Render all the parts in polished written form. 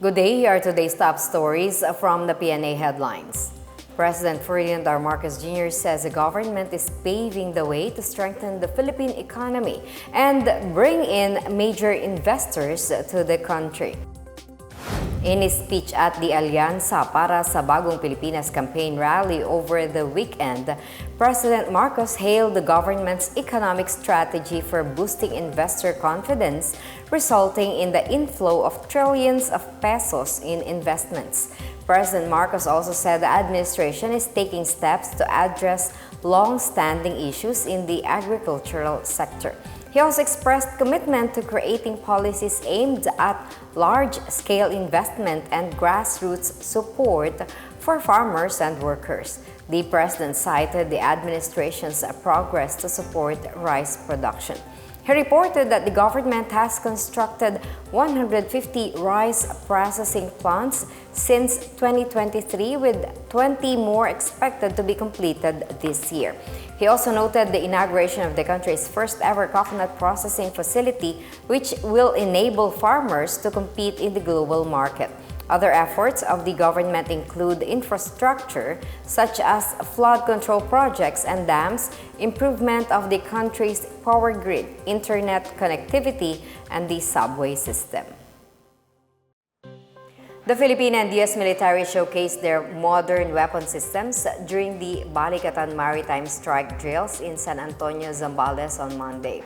Good day, here are today's top stories from the Pna Headlines. President Ferdinand R. Marcos Jr. says the government is paving the way to strengthen the Philippine economy and bring in major investors to the country. In his speech at the Alyansa para sa Bagong Pilipinas campaign rally over the weekend, President Marcos hailed the government's economic strategy for boosting investor confidence, resulting in the inflow of trillions of pesos in investments. President Marcos also said the administration is taking steps to address long-standing issues in the agricultural sector. He also expressed commitment to creating policies aimed at large-scale investment and grassroots support for farmers and workers. The president cited the administration's progress to support rice production. He reported that the government has constructed 150 rice processing plants since 2023, with 20 more expected to be completed this year. He also noted the inauguration of the country's first ever coconut processing facility, which will enable farmers to compete in the global market. Other efforts of the government include infrastructure such as flood control projects and dams, improvement of the country's power grid, internet connectivity, and the subway system. The Philippine and U.S. military showcased their modern weapon systems during the Balikatan maritime strike drills in San Antonio, Zambales on Monday.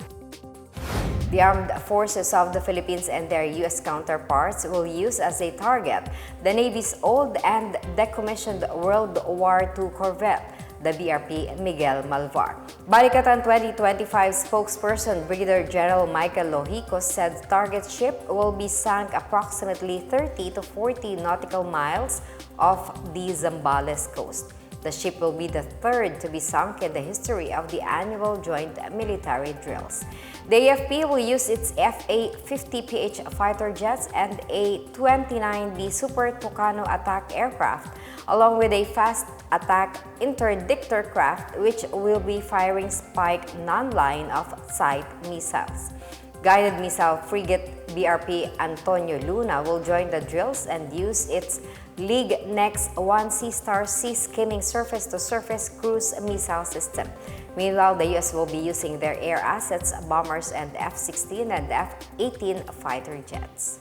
The armed forces of the Philippines and their U.S. counterparts will use as a target the Navy's old and decommissioned World War II corvette, the BRP Miguel Malvar. Balikatan 2025 spokesperson Brigadier General Michael Lohicos said the target ship will be sunk approximately 30 to 40 nautical miles off the Zambales coast. The ship will be the third to be sunk in the history of the annual joint military drills. The AFP will use its FA-50PH fighter jets and a 29B Super Tucano attack aircraft, along with a fast attack interdictor craft which will be firing Spike non-line of sight missiles. Guided missile frigate BRP Antonio Luna will join the drills and use its League Next 1 Sea-Star Sea skimming surface-to-surface cruise missile system. Meanwhile, the U.S. will be using their air assets, bombers, and F-16 and F-18 fighter jets.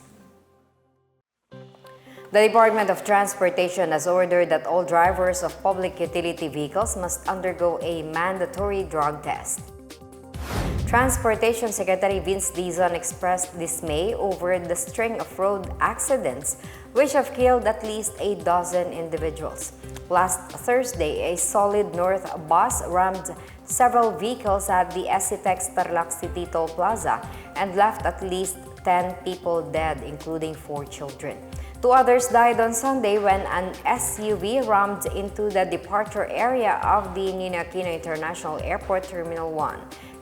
The Department of Transportation has ordered that all drivers of public utility vehicles must undergo a mandatory drug test. Transportation Secretary Vince Dizon expressed dismay over the string of road accidents which have killed at least a dozen individuals. Last Thursday, a Solid North bus rammed several vehicles at the SCTEX Tarlac City Toll Plaza and left at least 10 people dead, including 4 children. 2 others died on Sunday when an SUV rammed into the departure area of the Ninoy Aquino International Airport Terminal 1.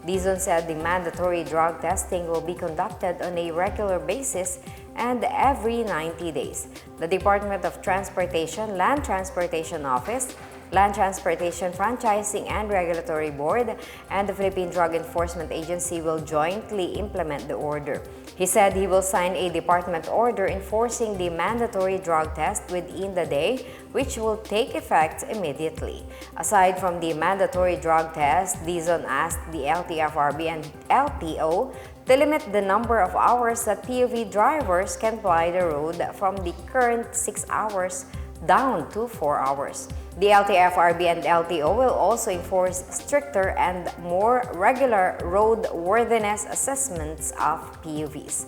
Dizon said the mandatory drug testing will be conducted on a regular basis and every 90 days. The Department of Transportation, Land Transportation Office, Land Transportation Franchising and Regulatory Board, and the Philippine Drug Enforcement Agency will jointly implement the order. He said he will sign a department order enforcing the mandatory drug test within the day, which will take effect immediately. Aside from the mandatory drug test, Dizon asked the LTFRB and LTO to limit the number of hours that POV drivers can ply the road from the current 6 hours down to 4 hours. The LTFRB and LTO will also enforce stricter and more regular roadworthiness assessments of PUVs.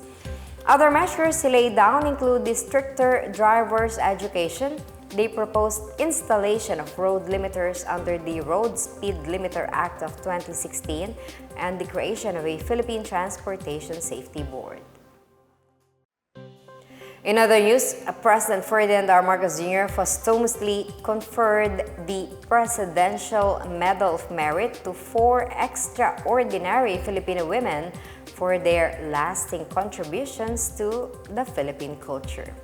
Other measures laid down include the stricter driver's education, the proposed installation of road limiters under the Road Speed Limiter Act of 2016, and the creation of a Philippine Transportation Safety Board. In other news, President Ferdinand R. Marcos Jr. posthumously conferred the Presidential Medal of Merit to 4 extraordinary Filipino women for their lasting contributions to the Philippine culture.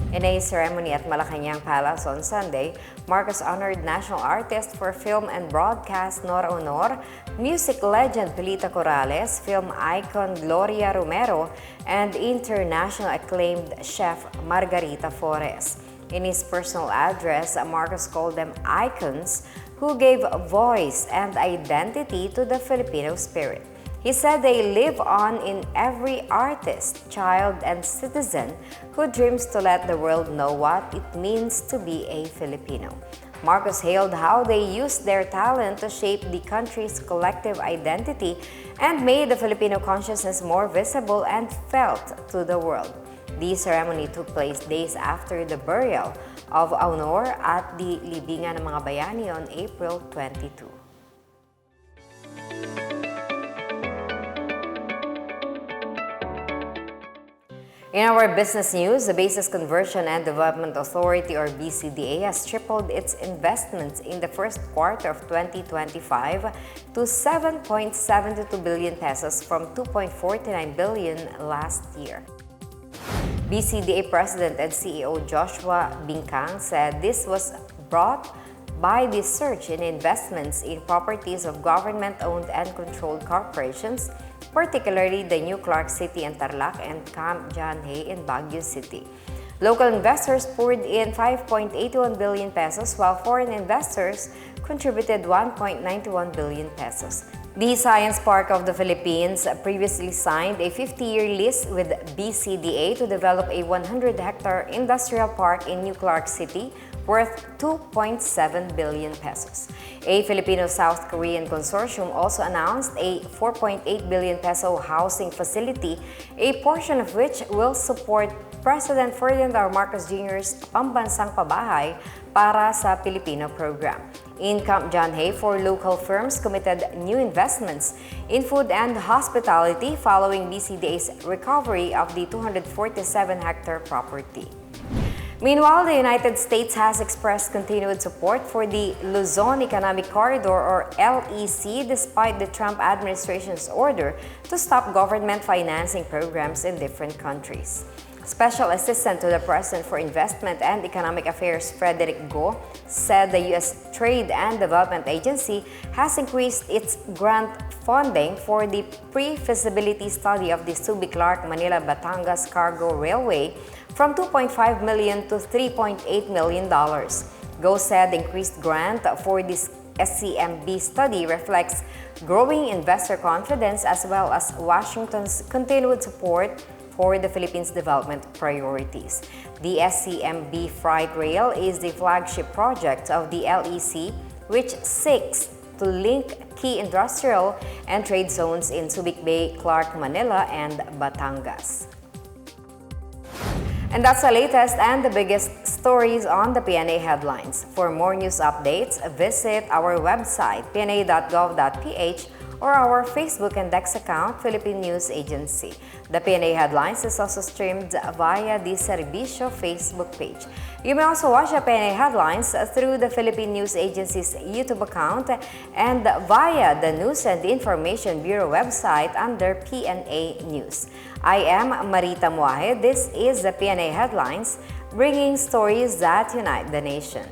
In a ceremony at Malacanang Palace on Sunday, Marcos honored national artist for film and broadcast Nora Honor, music legend Pilita Corrales, film icon Gloria Romero, and international acclaimed chef Margarita Flores. In his personal address, Marcos called them icons who gave voice and identity to the Filipino spirit. He said they live on in every artist, child, and citizen who dreams to let the world know what it means to be a Filipino. Marcos hailed how they used their talent to shape the country's collective identity and made the Filipino consciousness more visible and felt to the world. The ceremony took place days after the burial of Honor at the Libingan ng mga Bayani on April 22. In our business news, the Basis Conversion and Development Authority or BCDA has tripled its investments in the first quarter of 2025 to 7.72 billion pesos from 2.49 billion last year. BCDA President and CEO Joshua Bincang said this was brought by the surge in investments in properties of government-owned and controlled corporations, particularly the new Clark City and Tarlac and Camp John Hay in Baguio City. Local investors poured in 5.81 billion pesos while foreign investors contributed 1.91 billion pesos. The Science Park of the Philippines previously signed a 50-year lease with BCDA to develop a 100-hectare industrial park in New Clark City worth 2.7 billion pesos. A Filipino-South Korean consortium also announced a 4.8 billion peso housing facility, a portion of which will support President Ferdinand R. Marcos Jr.'s Pambansang Pabahay para sa Pilipino program. In Camp John Hay, 4 local firms committed new investments in food and hospitality following BCDA's recovery of the 247-hectare property. Meanwhile, the United States has expressed continued support for the Luzon Economic Corridor or LEC despite the Trump administration's order to stop government financing programs in different countries. Special Assistant to the President for Investment and Economic Affairs Frederick Go said the U.S. Trade and Development Agency has increased its grant funding for the pre-feasibility study of the Subic-Clark-Manila-Batangas Cargo Railway from $2.5 million to $3.8 million. Go said the increased grant for this SCMB study reflects growing investor confidence as well as Washington's continued support for the Philippines' development priorities. The SCMB Freight Rail is the flagship project of the LEC, which seeks to link key industrial and trade zones in Subic Bay, Clark, Manila, and Batangas. And that's the latest and the biggest stories on the Pna Headlines. For more news updates, visit our website, pna.gov.ph, or our Facebook and Dex account, Philippine News Agency. The Pna Headlines is also streamed via the Servicio Facebook page. You may also watch the Pna Headlines through the Philippine News Agency's YouTube account and via the News and Information Bureau website under PNA News. I am Marita Muahe. This is the Pna Headlines, bringing stories that unite the nation.